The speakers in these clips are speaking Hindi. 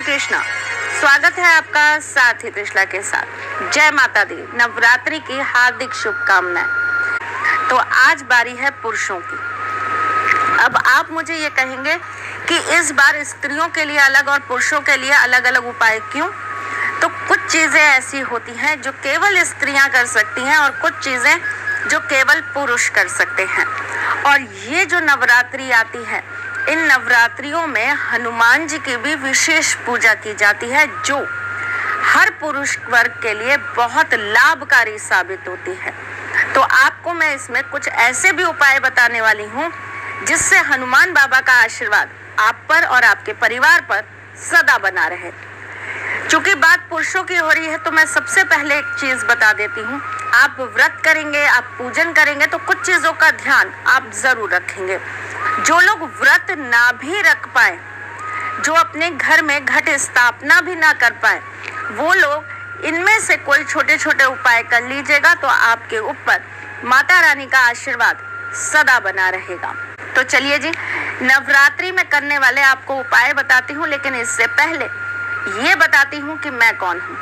कृष्णा, स्वागत है आपका साथी त्रिशला के साथ। जय माता दी, नवरात्रि की हार्दिक शुभकामनाएं। तो आज बारी है पुरुषों की। अब आप मुझे ये कहेंगे कि इस बार स्त्रियों के लिए अलग और पुरुषों के लिए अलग अलग उपाय क्यों? तो कुछ चीजें ऐसी होती हैं जो केवल स्त्रियां कर सकती हैं और कुछ चीजें जो केवल पुरुष कर सकते हैं। और ये जो नवरात्रि आती है, इन नवरात्रियों में हनुमान जी की भी विशेष पूजा की जाती है, जो हर पुरुष वर्ग के लिए बहुत लाभकारी साबित होती है। तो आपको मैं इसमें कुछ ऐसे भी उपाय बताने वाली हूँ जिससे हनुमान बाबा का आशीर्वाद आप पर और आपके परिवार पर सदा बना रहे। चूंकि बात पुरुषों की हो रही है तो मैं सबसे पहले एक चीज बता देती हूँ। आप व्रत करेंगे, आप पूजन करेंगे तो कुछ चीजों का ध्यान आप जरूर रखेंगे। जो लोग व्रत ना भी रख पाए, जो अपने घर में घट स्थापना भी ना कर पाए, वो लोग इनमें से कोई छोटे छोटे उपाय कर लीजिएगा तो आपके ऊपर माता रानी का आशीर्वाद सदा बना रहेगा। तो चलिए जी, नवरात्रि में करने वाले आपको उपाय बताती हूँ, लेकिन इससे पहले ये बताती हूँ कि मैं कौन हूँ।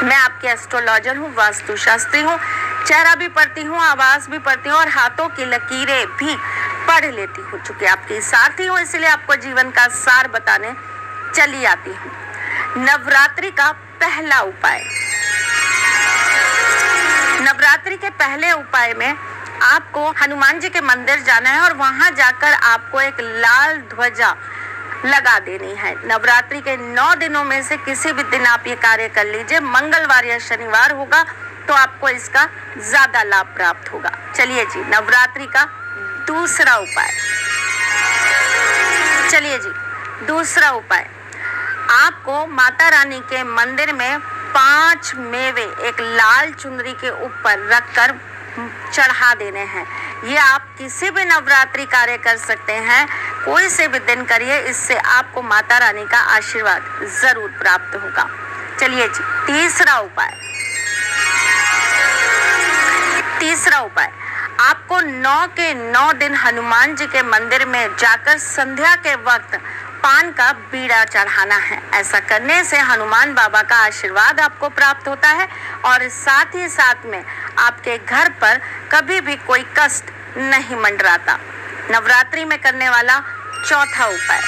मैं आपकी एस्ट्रोलॉजर हूँ, वास्तुशास्त्री हूँ, चेहरा भी पढ़ती हूँ, आवाज भी पढ़ती हूँ और हाथों की लकीरें भी पढ़ लेती हूँ। चूंकि आपकी सारथी हूँ इसलिए आपको जीवन का सार बताने चली आती हूँ। नवरात्रि का पहला उपाय, नवरात्रि के पहले उपाय में आपको हनुमान जी के मंदिर जाना है और वहां जाकर आपको एक लाल ध्वजा लगा देनी है। नवरात्रि के 9 दिनों में से किसी भी दिन आप ये कार्य कर लीजिए। मंगलवार या शनिवार होगा तो आपको इसका ज्यादा लाभ प्राप्त होगा। चलिए जी, नवरात्रि का दूसरा उपाय। चलिए जी, दूसरा उपाय, आपको माता रानी के मंदिर में 5 मेवे एक लाल चुनरी के ऊपर रखकर चढ़ा देने हैं। ये आप किसी भी नवरात्रि कार्य कर सकते हैं, कोई से भी दिन करिए, इससे आपको माता रानी का आशीर्वाद जरूर प्राप्त होगा। चलिए जी, तीसरा उपाय। तीसरा उपाय, आपको 9 के 9 दिन हनुमान जी के मंदिर में जाकर संध्या के वक्त पान का बीड़ा चढ़ाना है। ऐसा करने से हनुमान बाबा का आशीर्वाद आपको प्राप्त होता है और साथ ही साथ में आपके घर पर कभी भी कोई कष्ट नहीं मंडराता। नवरात्रि में करने वाला चौथा उपाय,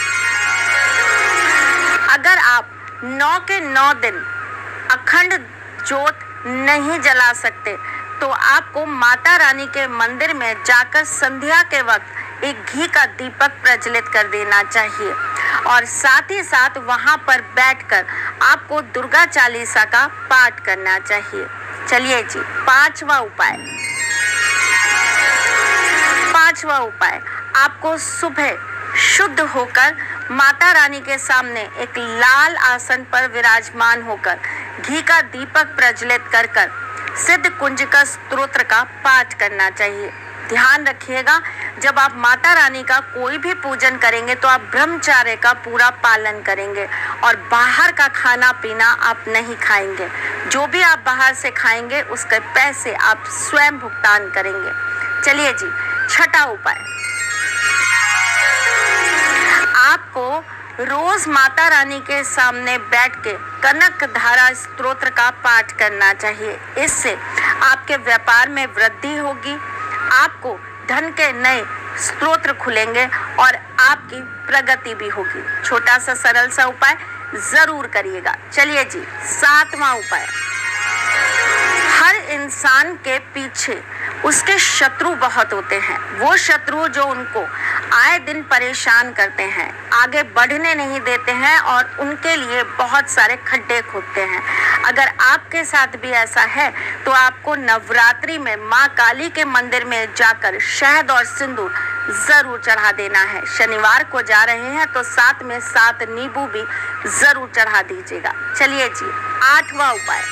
अगर आप 9 के 9 दिन अखंड ज्योत नहीं जला सकते तो आपको माता रानी के मंदिर में जाकर संध्या के वक्त एक घी का दीपक प्रज्वलित कर देना चाहिए और साथ ही साथ वहां पर बैठकर आपको दुर्गा चालीसा का पाठ करना चाहिए। चलिए जी, पांचवा उपाय। पांचवा उपाय, आपको सुबह शुद्ध होकर माता रानी के सामने एक लाल आसन पर विराजमान होकर घी का दीपक प्रज्वलित कर सिद्ध कुंजिका स्तोत्र का पाठ करना चाहिए। ध्यान रखिएगा, जब आप माता रानी का कोई भी पूजन करेंगे तो आप ब्रह्मचर्य का पूरा पालन करेंगे और बाहर का खाना पीना आप नहीं खाएंगे। जो भी आप बाहर से खाएंगे उसके पैसे आप स्वयं भुगतान करेंगे। चलिए जी, छठा उपाय, आपको रोज माता रानी के सामने बैठ के कनक धारा स्तोत्र का पाठ करना चाहिए। इससे आपके व्यापार में वृद्धि होगी, आपको धन के नए स्रोत खुलेंगे और आपकी प्रगति भी होगी। छोटा सा सरल सा उपाय जरूर करिएगा। चलिए जी, सातवां उपाय, हर इंसान के पीछे उसके शत्रु बहुत होते हैं। वो शत्रु जो उनको आए दिन परेशान करते हैं, आगे बढ़ने नहीं देते हैं और उनके लिए बहुत सारे खड्डे खोदते हैं। अगर आपके साथ भी ऐसा है तो आपको नवरात्रि में माँ काली के मंदिर में जाकर शहद और सिंदूर जरूर चढ़ा देना है। शनिवार को जा रहे हैं तो साथ में 7 नींबू भी जरूर चढ़ा दीजिएगा। चलिए जी, आठवां उपाय,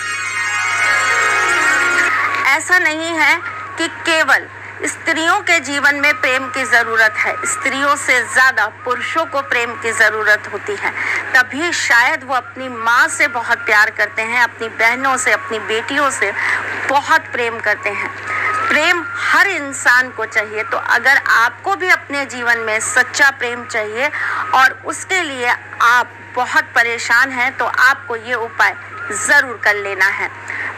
ऐसा नहीं है कि केवल स्त्रियों के जीवन में प्रेम की जरूरत है, स्त्रियों से ज्यादा पुरुषों को प्रेम की जरूरत होती है। तभी शायद वो अपनी माँ से बहुत प्यार करते हैं, अपनी बहनों से, अपनी बेटियों से बहुत प्रेम करते हैं। प्रेम हर इंसान को चाहिए। तो अगर आपको भी अपने जीवन में सच्चा प्रेम चाहिए और उसके लिए आप बहुत परेशान हैं तो आपको ये उपाय ज़रूर कर लेना है।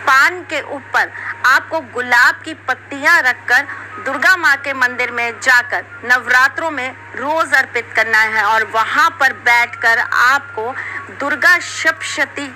पान के ऊपर आपको गुलाब की पत्तियां रखकर दुर्गा माँ के मंदिर में जाकर नवरात्रों में रोज अर्पित करना है और वहां पर बैठकर आपको दुर्गा सप्तशती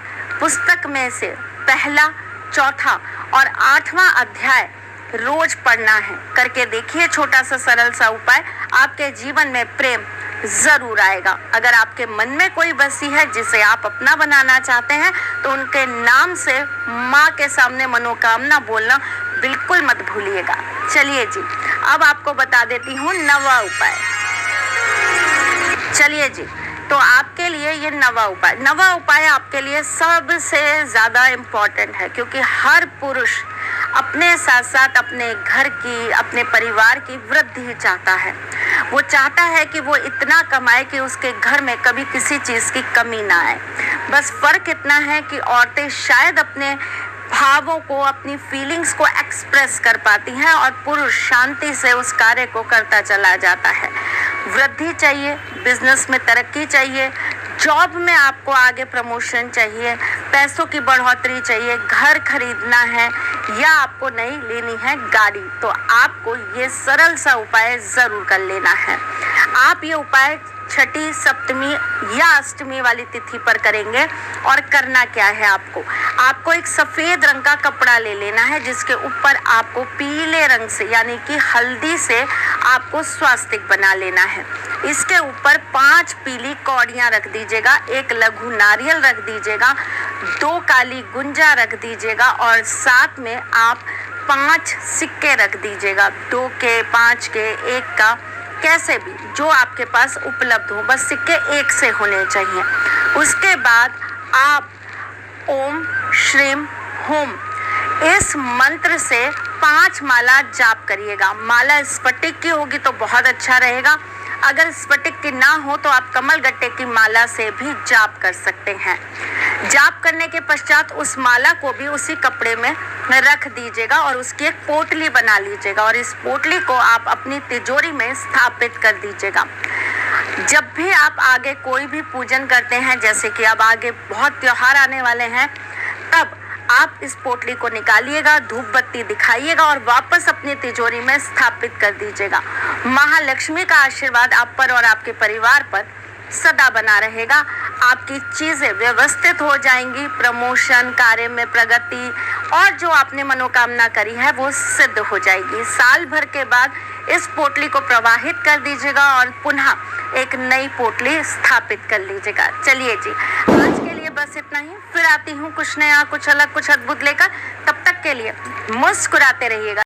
पुस्तक में से पहला, चौथा और 8वां अध्याय रोज पढ़ना है। करके देखिए छोटा सा सरल सा उपाय, आपके जीवन में प्रेम जरूर आएगा। अगर आपके मन में कोई बसी है जिसे आप अपना बनाना चाहते हैं तो उनके नाम से माँ के सामने मनोकामना बोलना बिल्कुल मत भूलिएगा। चलिए जी, अब आपको बता देती हूँ नवा उपाय। चलिए जी, तो आपके लिए ये नवा उपाय आपके लिए सबसे ज़्यादा इम्पोर्टेंट है, क्योंकि हर पुरुष अपने साथ साथ अपने घर की, अपने परिवार की वृद्धि चाहता है। वो चाहता है कि वो इतना कमाए कि उसके घर में कभी किसी चीज़ की कमी ना आए। बस फ़र्क इतना है कि औरतें शायद अपने भावों को, अपनी फीलिंग्स को एक्सप्रेस कर पाती हैं और पुरुष शांति से उस कार्य को करता चला जाता है। वृद्धि चाहिए, बिजनेस में तरक्की चाहिए, जॉब में आपको आगे प्रमोशन चाहिए, पैसों की बढ़ोतरी चाहिए, घर खरीदना है या आपको नई लेनी है गाड़ी, तो आपको ये सरल सा उपाय ज़रूर कर लेना है। आप ये उपाय छठी, सप्तमी या अष्टमी वाली तिथि पर करेंगे। और करना क्या है, आपको एक सफ़ेद रंग का कपड़ा ले लेना है जिसके ऊपर आपको पीले रंग से यानी कि हल्दी से आपको स्वास्तिक बना लेना है। इसके ऊपर 5 पीली कौड़ियाँ रख दीजिएगा, एक लघु नारियल रख दीजिएगा, 2 काली गुंजा रख दीजिएगा और साथ में आप 5 सिक्के रख दीजिएगा, 2 के, 5 के, 1 का, कैसे भी जो आपके पास उपलब्ध हो, बस सिक्के 1 से होने चाहिए। उसके बाद आप ओम श्रीम होम इस मंत्र से 5 माला जाप करिएगा। माला स्फटिक की होगी तो बहुत अच्छा रहेगा, अगर स्फटिक की ना हो तो आप कमल गट्टे की माला से भी जाप कर सकते हैं। जाप करने के पश्चात उस माला को भी उसी कपड़े में रख दीजिएगा और उसकी एक पोटली बना लीजिएगा और इस पोटली को आप अपनी तिजोरी में स्थापित कर दीजिएगा। जब भी आप आगे कोई भी पूजन करते हैं, जैसे कि अब आगे बहुत त्योहार आने वाले हैं, तब आप इस पोटली को निकालिएगा, धूप बत्ती दिखाइएगा और वापस अपनी तिजोरी में स्थापित कर दीजिएगा। महालक्ष्मी का आशीर्वाद आप पर और आपके परिवार पर सदा बना रहेगा। आपकी चीज़ें व्यवस्थित हो जाएंगी, प्रमोशन, कार्य में प्रगति और जो आपने मनोकामना करी है वो सिद्ध हो जाएगी। साल भर के बाद इस पोटली को प्रवाहित कर दीजिएगा और पुनः एक नई पोटली स्थापित कर लीजिएगा। चलिए जी, आज के लिए बस इतना ही। फिर आती हूँ कुछ नया, कुछ अलग, कुछ अद्भुत लेकर। तब तक के लिए मुस्कुराते रहिएगा।